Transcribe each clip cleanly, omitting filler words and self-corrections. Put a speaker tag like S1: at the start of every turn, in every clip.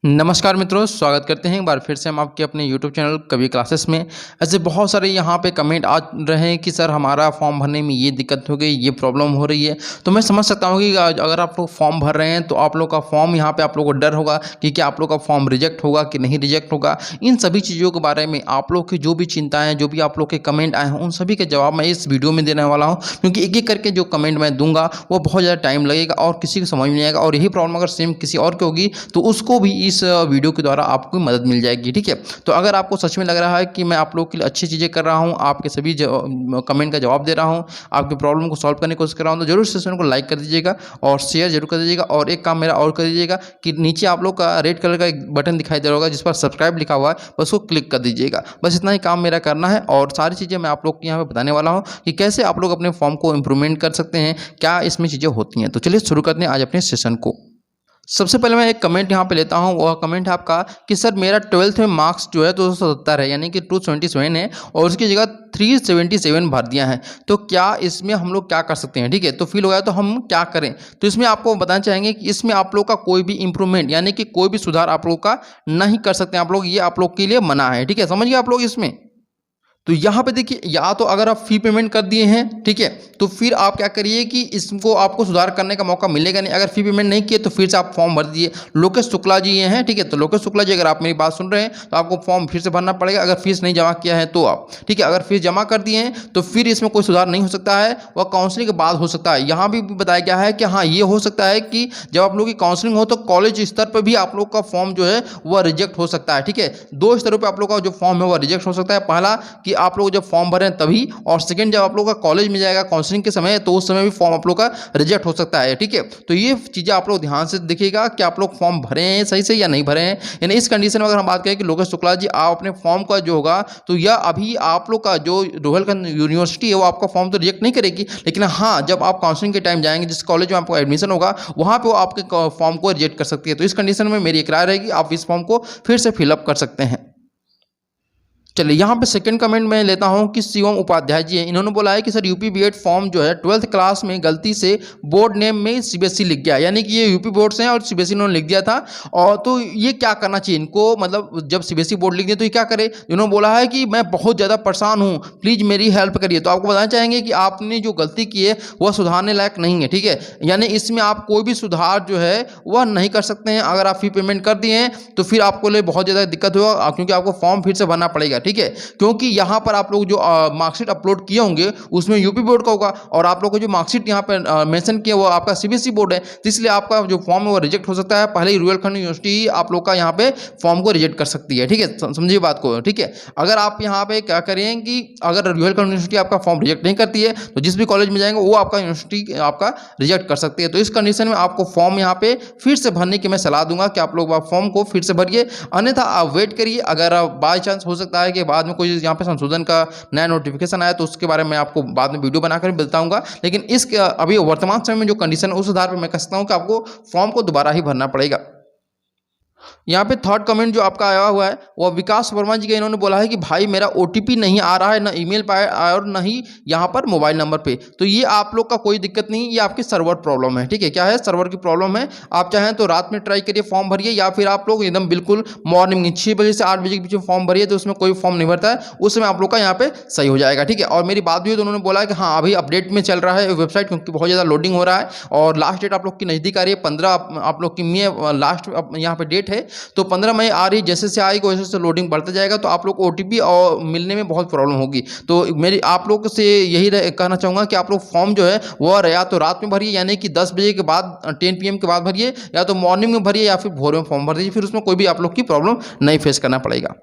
S1: नमस्कार मित्रों, स्वागत करते हैं एक बार फिर से हम आपके अपने YouTube चैनल कवि क्लासेस में। ऐसे बहुत सारे यहाँ पे कमेंट आ रहे हैं कि सर हमारा फॉर्म भरने में ये दिक्कत हो गई, ये प्रॉब्लम हो रही है। तो मैं समझ सकता हूँ कि अगर आप लोग फॉर्म भर रहे हैं तो आप लोग का फॉर्म यहाँ पे आप लोग को डर होगा कि क्या आप लोग का फॉर्म रिजेक्ट होगा कि नहीं रिजेक्ट होगा। इन सभी चीज़ों के बारे में आप लोग की जो भी चिंताएँ, जो भी आप लोग के कमेंट आए हैं, उन सभी के जवाब मैं इस वीडियो में देने वाला हूँ। क्योंकि एक एक करके जो कमेंट मैं दूंगा वो बहुत ज़्यादा टाइम लगेगा और किसी को समझ में नहीं आएगा, और यही प्रॉब्लम अगर सेम किसी और की होगी तो उसको भी इस वीडियो के द्वारा आपको मदद मिल जाएगी। ठीक है, तो अगर आपको सच में लग रहा है कि मैं आप लोगों के लिए अच्छी चीज़ें कर रहा हूं, आपके सभी कमेंट का जवाब दे रहा हूं, आपकी प्रॉब्लम को सॉल्व करने की कोशिश कर रहा हूं, तो जरूर सेशन को लाइक कर दीजिएगा और शेयर जरूर कर दीजिएगा। और एक काम मेरा और कर दीजिएगा कि नीचे आप लोग का रेड कलर का एक बटन दिखाई दे रहा होगा जिस पर सब्सक्राइब लिखा हुआ है, बस उसको क्लिक कर दीजिएगा। बस इतना ही काम मेरा करना है और सारी चीज़ें मैं आप लोग को यहाँ पे बताने वाला हूँ कि कैसे आप लोग अपने फॉर्म को इंप्रूवमेंट कर सकते हैं, क्या इसमें चीज़ें होती हैं। तो चलिए शुरू करते हैं आज अपने सेशन को। सबसे पहले मैं एक कमेंट यहाँ पे लेता हूँ। वह कमेंट है आपका कि सर मेरा 12th में मार्क्स जो है 270 है, यानी कि 277 है, और उसकी जगह 377 भर दिया है। तो क्या इसमें हम लोग क्या कर सकते हैं? ठीक है, तो फील हो गया तो हम क्या करें? तो इसमें आपको बताना चाहेंगे कि इसमें आप लोग का कोई भी इंप्रूवमेंट यानी कि कोई भी सुधार आप लोग का नहीं कर सकते हैं। आप लोग, ये आप लोग के लिए मना है। ठीक है, समझ गए आप लोग इसमें। तो यहाँ पे देखिए, या तो अगर आप फी पेमेंट कर दिए हैं, ठीक है, तो फिर आप क्या करिए कि इसको आपको सुधार करने का मौका मिलेगा नहीं। अगर फी पेमेंट नहीं किए तो फिर से आप फॉर्म भर दीजिए। लोकेश शुक्ला जी ये हैं, ठीक है, तो लोकेश शुक्ला जी अगर आप मेरी बात सुन रहे हैं तो आपको फॉर्म फिर से भरना पड़ेगा अगर फीस नहीं जमा किया है तो आप। ठीक है, अगर फीस जमा कर दिए हैं तो फिर इसमें कोई सुधार नहीं हो सकता है, वह काउंसलिंग के बाद हो सकता है। यहाँ भी बताया गया है कि हाँ, ये हो सकता है कि जब आप लोग की काउंसलिंग हो तो कॉलेज स्तर पर भी आप लोग का फॉर्म जो है वह रिजेक्ट हो सकता है। ठीक है, दो स्तरों पर आप लोग का जो फॉर्म है वह रिजेक्ट हो सकता है। पहला कि आप लोग जब फॉर्म भरें तभी, और सेकंड जब आप लोग का कॉलेज में जाएगा काउंसलिंग के समय तो उस समय भी फॉर्म आप लोग का रिजेक्ट हो सकता है। ठीक है, तो ये चीज़ें आप लोग ध्यान से देखिएगा कि आप लोग फॉर्म भरे हैं सही से या नहीं भरे हैं। यानी इस कंडीशन में अगर हम बात करें कि लोकेश शुक्ला जी आप अपने फॉर्म का जो होगा, तो यह अभी आप लोग का जो रोहिलखंड यूनिवर्सिटी है वो आपका फॉर्म तो रिजेक्ट नहीं करेगी, लेकिन हाँ, जब आप काउंसलिंग के टाइम जाएंगे जिस कॉलेज में आपको एडमिशन होगा वहाँ पर वो आपके फॉर्म को रिजेक्ट कर सकती है। तो इस कंडीशन में मेरी एक राय रहेगी, आप इस फॉर्म को फिर से फिलअप कर सकते हैं। चलिए यहाँ पे सेकंड कमेंट मैं लेता हूँ कि शिवम उपाध्याय जी हैं। इन्होंने बोला है कि सर यूपी बीएड फॉर्म जो है 12th क्लास में गलती से बोर्ड नेम में सीबीएसई लिख गया, यानी कि ये यूपी बोर्ड से हैं और सीबीएसई इन्होंने लिख दिया था। और तो ये क्या करना चाहिए इनको, मतलब जब सीबीएसई बोर्ड लिख दिया तो ये क्या करे? इन्होंने बोला है कि मैं बहुत ज़्यादा परेशान हूँ, प्लीज़ मेरी हेल्प करिए। तो आपको बताना चाहेंगे कि आपने जो गलती की है वह सुधारने लायक नहीं है। ठीक है, यानी इसमें आप कोई भी सुधार जो है वह नहीं कर सकते हैं। अगर आप फी पेमेंट कर दिए हैं तो फिर आपको लिए बहुत ज़्यादा दिक्कत होगा, क्योंकि आपको फॉर्म फिर से भरना पड़ेगा। ठीक है, क्योंकि यहाँ पर आप लोग जो मार्कशीट अपलोड किए होंगे उसमें यूपी बोर्ड का होगा, और आप लोग को जो मार्कशीट यहाँ पर मेंशन किया वो आपका सीबीएसई बोर्ड है, तो इसलिए आपका जो फॉर्म है वो रिजेक्ट हो सकता है। पहले ही रुहेलखंड यूनिवर्सिटी आप लोग का यहाँ पे फॉर्म को रिजेक्ट कर सकती है। ठीक है, समझिए बात को। ठीक है, अगर आप यहाँ पे क्या करें कि अगर रुहेलखंड यूनिवर्सिटी आपका फॉर्म रिजेक्ट नहीं करती है तो जिस भी कॉलेज में जाएंगे वो आपका यूनिवर्सिटी आपका रिजेक्ट कर सकती है। तो इस कंडीशन में आपको फॉर्म यहाँ पे फिर से भरने की मैं सलाह दूंगा कि आप लोग फॉर्म को फिर से भरिए, अन्यथा आप वेट करिए। अगर बाई चांस हो सकता है कि बाद में कोई यहाँ पे संशोधन का नया नोटिफिकेशन आया तो उसके बारे में आपको बाद में वीडियो बनाकर बताऊंगा, लेकिन इस अभी वर्तमान समय में जो कंडीशन है उस आधार पर मैं कह सकता हूं कि आपको फॉर्म को दोबारा ही भरना पड़ेगा। यहाँ पे थर्ड कमेंट जो आपका आया हुआ है वो विकास वर्मा जी का। इन्होंने बोला है कि भाई मेरा ओटीपी नहीं आ रहा है, ना ईमेल पे आया और ना ही यहाँ पर मोबाइल नंबर पे। तो ये आप लोग का कोई दिक्कत नहीं, ये आपकी सर्वर प्रॉब्लम है। ठीक है, क्या है? सर्वर की प्रॉब्लम है। आप चाहें तो रात में ट्राई करिए फॉर्म भरिए, या फिर आप लोग एकदम बिल्कुल मॉर्निंग में 6 बजे से 8 बजे के बीच में फॉर्म भरिए, तो उसमें कोई फॉर्म नहीं भरता है, उस समय आप लोग का यहाँ पे सही हो जाएगा। ठीक है, और मेरी बात भी हुई तो उन्होंने बोला कि हाँ अभी अपडेट में चल रहा है वेबसाइट, क्योंकि बहुत ज़्यादा लोडिंग हो रहा है और लास्ट डेट आप लोग की नज़दीक आ रही है। 15 आप लोग की मई लास्ट यहाँ पे डेट है, तो 15 मई आ रही। जैसे से आएगी वैसे से लोडिंग बढ़ता जाएगा, तो आप लोग को ओटीपी और मिलने में बहुत प्रॉब्लम होगी। तो मेरी आप लोग से यही कहना चाहूँगा कि आप लोग फॉर्म जो है वह या तो रात में भरिए, यानी कि 10 बजे के बाद 10 PM के बाद भरिए, या तो मॉर्निंग में भरिए, या फिर भोर में फॉर्म भर दीजिए। फिर उसमें कोई भी आप लोग की प्रॉब्लम नहीं फेस करना पड़ेगा।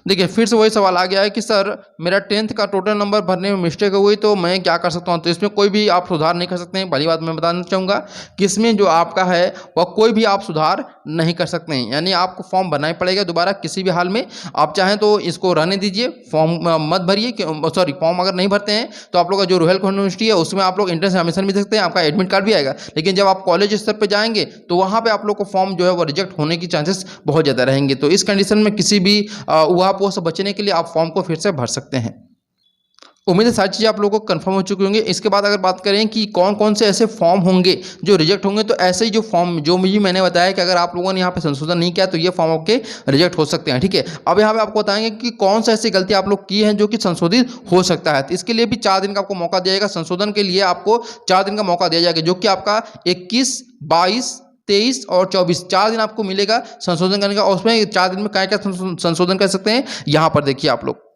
S1: देखिए फिर से वही सवाल आ गया है कि सर मेरा 10th का टोटल नंबर भरने में मिस्टेक हो गई तो मैं क्या कर सकता हूँ? तो इसमें कोई भी आप सुधार नहीं कर सकते हैं। पहली बात मैं बताना चाहूँगा कि इसमें जो आपका है वह कोई भी आप सुधार नहीं कर सकते हैं, यानी आपको फॉर्म भरना ही पड़ेगा दोबारा किसी भी हाल में। आप चाहें तो इसको रहने दीजिए, फॉर्म मत भरिए। सॉरी, फॉर्म अगर नहीं भरते हैं तो आप लोग का जो रुहेलखंड यूनिवर्सिटी है उसमें आप लोग एंट्रेंस एग्जामिनेशन भी दे सकते हैं, आपका एडमिट कार्ड भी आएगा। लेकिन जब आप कॉलेज स्तर पर जाएंगे तो वहाँ पर आप लोग को फॉर्म जो है वो रिजेक्ट होने की चांसेस बहुत ज़्यादा रहेंगे। तो इस कंडीशन में किसी भी वह पोस्ट बचने के लिए आप फॉर्म को फिर से भर सकते हैं। उम्मीद है सारी चीज़ें आप लोगों को कंफर्म हो चुकी होंगी। इसके बाद अगर बात करें कि कौन कौन से ऐसे फॉर्म होंगे जो रिजेक्ट होंगे, तो ऐसे ही जो फॉर्म जो मुझे मैंने बताया कि अगर आप लोगों ने यहाँ पे संशोधन नहीं किया तो ये फॉर्म आपके रिजेक्ट हो सकते हैं। ठीक है, अब यहाँ पे आपको बताएंगे कि कौन सा ऐसी गलती आप लोग की है जो कि संशोधित हो सकता है। तो इसके लिए भी 4 दिन का आपको मौका दिया जाएगा। संशोधन के लिए आपको 4 दिन का मौका दिया जाएगा, जो कि आपका 21, 22, 23 और 24 4 दिन आपको मिलेगा संशोधन करने का। और उसमें 4 दिन में क्या क्या संशोधन कर सकते हैं, यहाँ पर देखिए आप लोग।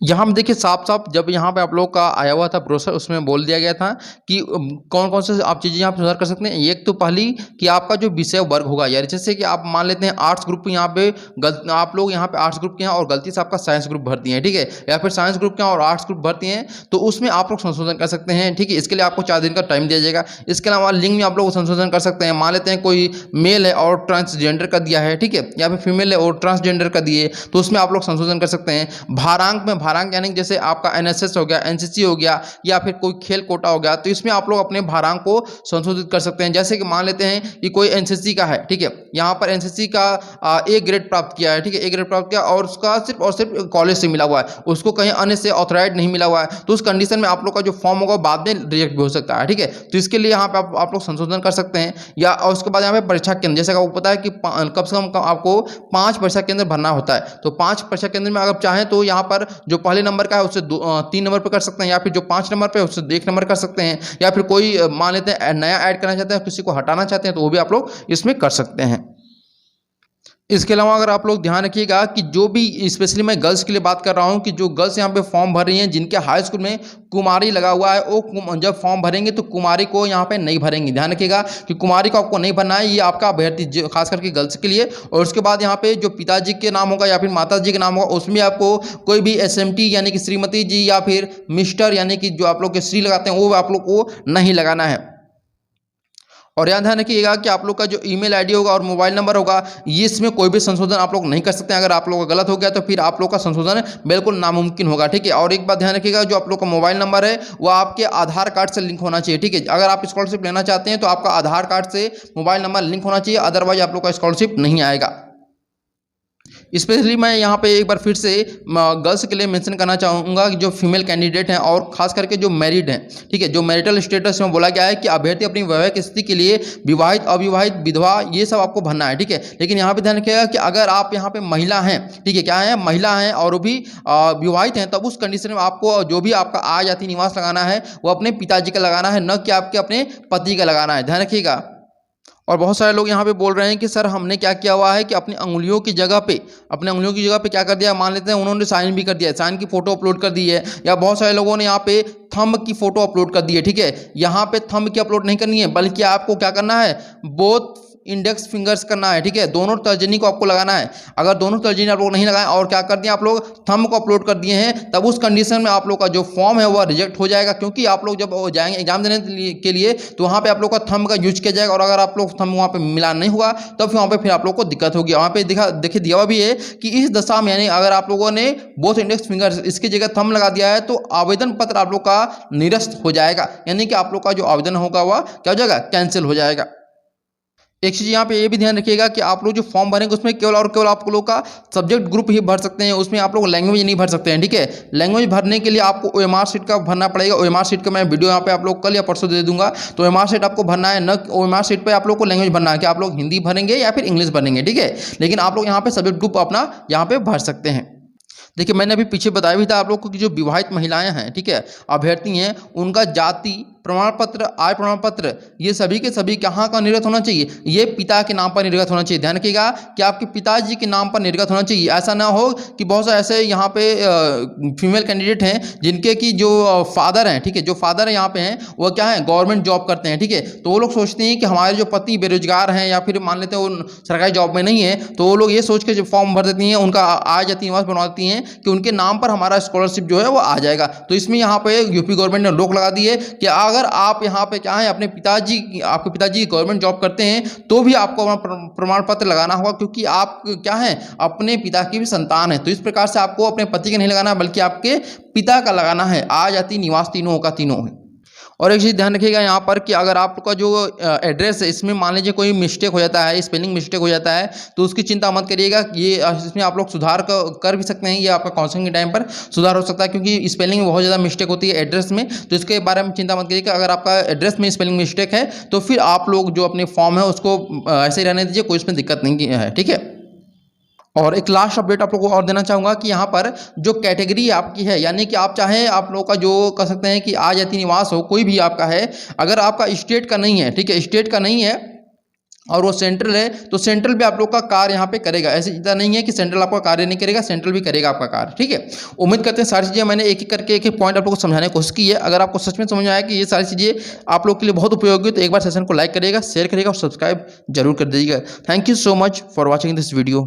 S1: यहाँ में देखिए साफ साफ जब यहाँ पे आप लोग का आया हुआ था ब्रोशर, उसमें बोल दिया गया था कि कौन कौन से आप चीज़ें यहाँ पे सुधार कर सकते हैं। एक तो पहली कि आपका जो विषय वर्ग होगा, यार जैसे कि आप मान लेते हैं आर्ट्स ग्रुप यहाँ पे आप लोग यहाँ पे आर्ट्स ग्रुप के हैं और गलती से आपका साइंस ग्रुप भरती हैं, ठीक है, या फिर साइंस ग्रुप के और आर्ट्स ग्रुप भरती हैं, तो उसमें आप लोग संशोधन कर सकते हैं। ठीक है, इसके लिए आपको 4 दिन का टाइम दिया जाएगा। इसके अलावा लिंग में आप लोग संशोधन कर सकते हैं। मान लेते हैं कोई मेल है और ट्रांसजेंडर का दिया है, ठीक है, या फिर फीमेल है और ट्रांसजेंडर का दिए, तो उसमें आप लोग संशोधन कर सकते हैं। भारांक में, भारांक यानी जैसे आपका एनएसएस हो गया, एनसीसी हो गया, या फिर कोई खेल कोटा हो गया, तो इसमें आप लोग अपने भारांक को संशोधित कर सकते हैं। जैसे कि मान लेते हैं कि कोई एनसीसी का है, ठीक है, यहाँ पर एनसीसी का ए ग्रेड प्राप्त किया है, ठीक है, ए ग्रेड प्राप्त किया और उसका सिर्फ और सिर्फ कॉलेज से मिला हुआ है, उसको कहीं अन्य से ऑथराइज नहीं मिला हुआ है, तो उस कंडीशन में आप लोग का जो फॉर्म होगा बाद में रिजेक्ट भी हो सकता है। ठीक है, तो इसके लिए यहाँ पे आप लोग संशोधन कर सकते हैं। या और उसके बाद यहाँ पे परीक्षा केंद्र, जैसे आपको पता है कि कम से कम आपको 5 परीक्षा केंद्र भरना होता है, तो 5 परीक्षा केंद्र में अगर चाहें तो यहाँ पर जो पहले नंबर का है उससे 3 नंबर पर कर सकते हैं, या फिर जो 5 नंबर पे उससे 1 नंबर कर सकते हैं, या फिर कोई मान लेते हैं नया ऐड करना चाहते हैं, किसी को हटाना चाहते हैं, तो वो भी आप लोग इसमें कर सकते हैं। इसके अलावा अगर आप लोग ध्यान रखिएगा कि जो भी स्पेशली मैं गर्ल्स के लिए बात कर रहा हूं कि जो गर्ल्स यहां पे फॉर्म भर रही हैं जिनके हाई स्कूल में कुमारी लगा हुआ है, वो जब फॉर्म भरेंगे तो कुमारी को यहां पे नहीं भरेंगे। ध्यान रखिएगा कि कुमारी को आपको नहीं भरना है, ये आपका अभ्यर्थी खास करके गर्ल्स के लिए। और उसके बाद यहाँ पे जो पिताजी के नाम होगा या फिर माता जी के नाम होगा, उसमें आपको कोई भी SMT यानी कि श्रीमती जी या फिर मिस्टर यानी कि जो आप लोग के श्री लगाते हैं वो आप लोग को नहीं लगाना है। और यहाँ ध्यान रखिएगा कि आप लोग का जो ईमेल आईडी होगा और मोबाइल नंबर होगा, ये इसमें कोई भी संशोधन आप लोग नहीं कर सकते हैं। अगर आप लोग का गलत हो गया तो फिर आप लोग का संशोधन बिल्कुल नामुमकिन होगा। ठीक है, और एक बात ध्यान रखिएगा, जो आप लोग का मोबाइल नंबर है वो आपके आधार कार्ड से लिंक होना चाहिए। ठीक है, अगर आप स्कॉलरशिप लेना चाहते हैं तो आपका आधार कार्ड से मोबाइल नंबर लिंक होना चाहिए, अदरवाइज आप लोग का स्कॉलरशिप नहीं आएगा। स्पेशली मैं यहाँ पे एक बार फिर से गर्ल्स के लिए मेंशन करना चाहूँगा कि जो फीमेल कैंडिडेट हैं और खास करके जो मैरिड हैं, ठीक है, जो मैरिटल स्टेटस में बोला गया है कि अभ्यर्थी अपनी वैवाहिक स्थिति के लिए विवाहित, अविवाहित, विधवा, ये सब आपको भरना है। ठीक है, लेकिन यहाँ पे ध्यान रखिएगा कि अगर आप यहाँ पे महिला हैं, ठीक है, क्या है, महिला हैं और वो भी विवाहित हैं, तब उस कंडीशन में आपको जो भी आपका आय जाति निवास लगाना है वो अपने पिताजी का लगाना है, न कि आपके अपने पति का लगाना है। ध्यान रखिएगा। और बहुत सारे लोग यहाँ पे बोल रहे हैं कि सर हमने क्या किया हुआ है कि अपनी अंगुलियों की जगह पे क्या कर दिया, मान लेते हैं उन्होंने साइन भी कर दिया, साइन की फोटो अपलोड कर दी है, या बहुत सारे लोगों ने यहाँ पे थंब की फोटो अपलोड कर दी है। ठीक है, यहाँ पे थंब की अपलोड नहीं करनी है, बल्कि आपको क्या करना है, बोथ इंडेक्स फिंगर्स करना है। ठीक है, दोनों तर्जनी को आपको लगाना है। अगर दोनों तर्जनी आप लोग नहीं लगाए और क्या कर दिया, आप लोग थंब को अपलोड कर दिए हैं, तब उस कंडीशन में आप लोग का जो फॉर्म है वह रिजेक्ट हो जाएगा। क्योंकि आप लोग जब जाएंगे एग्जाम देने के लिए तो वहाँ पे आप लोग का थंब का यूज किया जाएगा, और अगर आप लोग थंब वहाँ पे मिलान नहीं हुआ तो फिर वहाँ पे फिर आप लोग को दिक्कत होगी। वहाँ पे देखिए दिया हुआ भी है कि इस दशा में यानी अगर आप लोगों ने बोथ इंडेक्स फिंगर्स इसकी जगह थंब लगा दिया है तो आवेदन पत्र आप लोग का निरस्त हो जाएगा, यानी कि आप लोग का जो आवेदन होगा वह क्या हो जाएगा, कैंसिल हो जाएगा। एक चीज़ यहाँ पे ये भी ध्यान रखिएगा कि आप लोग जो फॉर्म भरेंगे उसमें केवल और केवल आप लोग का सब्जेक्ट ग्रुप ही भर सकते हैं, उसमें आप लोग लैंग्वेज नहीं भर सकते हैं। ठीक है, लैंग्वेज भरने के लिए आपको OMR शीट का भरना पड़ेगा। OMR शीट का मैं वीडियो यहाँ पे आप लोग कल या परसों दे दूंगा, तो OMR शीट आपको भरना है, न OMR शीट पर आप लोग को लैंग्वेज भरना है कि आप लोग हिंदी भरेंगे या फिर इंग्लिश भरेंगे। ठीक है, लेकिन आप लोग यहाँ पे सब्जेक्ट ग्रुप अपना यहाँ पे भर सकते हैं। देखिए मैंने अभी पीछे बताया भी था आप लोग को कि जो विवाहित महिलाएं हैं, ठीक है, अभ्यर्थी हैं, उनका जाति प्रमाण पत्र, आय प्रमाण पत्र, ये सभी के सभी कहाँ का निर्गत होना चाहिए, ये पिता के नाम पर निर्गत होना चाहिए। ध्यान रखिएगा कि आपके पिताजी के नाम पर निर्गत होना चाहिए। ऐसा ना हो कि बहुत सारे ऐसे यहाँ पे फीमेल कैंडिडेट हैं जिनके की जो फादर हैं, ठीक है, जो फादर यहाँ पे हैं वो क्या है, गवर्नमेंट जॉब करते हैं। ठीक है, तो वो लोग सोचते हैं कि हमारे जो पति बेरोजगार हैं या फिर मान लेते हैं वो सरकारी जॉब में नहीं है, तो वो लोग ये सोच के जो फॉर्म भर देती हैं, उनका आय जाति निवास बनवा देती हैं कि उनके नाम पर हमारा स्कॉलरशिप जो है वो आ जाएगा। तो इसमें यहाँ पे यूपी गवर्नमेंट ने रोक लगा दी है कि अगर आप यहाँ पे क्या है अपने पिताजी, आपके पिताजी गवर्नमेंट जॉब करते हैं तो भी आपको अपना प्रमाण पत्र लगाना होगा, क्योंकि आप क्या है अपने पिता की भी संतान है। तो इस प्रकार से आपको अपने पति का नहीं लगाना बल्कि आपके पिता का लगाना है। आय जाति निवास तीनों का तीनों है। और एक चीज़ ध्यान रखिएगा यहाँ पर कि अगर आपका जो एड्रेस है इसमें मान लीजिए कोई मिस्टेक हो जाता है, स्पेलिंग मिस्टेक हो जाता है, तो उसकी चिंता मत करिएगा। ये इसमें आप लोग सुधार कर भी सकते हैं, ये आपका काउंसलिंग के टाइम पर सुधार हो सकता है, क्योंकि स्पेलिंग में बहुत ज़्यादा मिस्टेक होती है एड्रेस में। तो इसके बारे में चिंता मत करिएगा। अगर आपका एड्रेस में स्पेलिंग मिस्टेक है तो फिर आप लोग जो अपने फॉर्म है उसको ऐसे ही रहने दीजिए, कोई इसमें दिक्कत नहीं है, ठीक है। और एक लास्ट अपडेट आप लोगों को और देना चाहूँगा कि यहाँ पर जो कैटेगरी आपकी है, यानी कि आप चाहे आप लोगों का जो कह सकते हैं कि आ जाति निवास हो, कोई भी आपका है, अगर आपका स्टेट का नहीं है, ठीक है, स्टेट का नहीं है और वो सेंट्रल है, तो सेंट्रल भी आप लोग का कार्य यहाँ पे करेगा। ऐसी चिंता नहीं है कि सेंट्रल आपका कार्य नहीं करेगा, सेंट्रल भी करेगा आपका कार्य, ठीक है। उम्मीद करते हैं सारी चीज़ें मैंने एक एक करके एक एक पॉइंट आप लोगों को समझाने की कोशिश की है। अगर आपको सच में समझ में आया कि ये सारी चीज़ें आप लोग के लिए बहुत उपयोगी, तो एक बार सेशन को लाइक करिएगा, शेयर करिएगा और सब्सक्राइब जरूर कर दीजिएगा। Thank you so much for watching this video.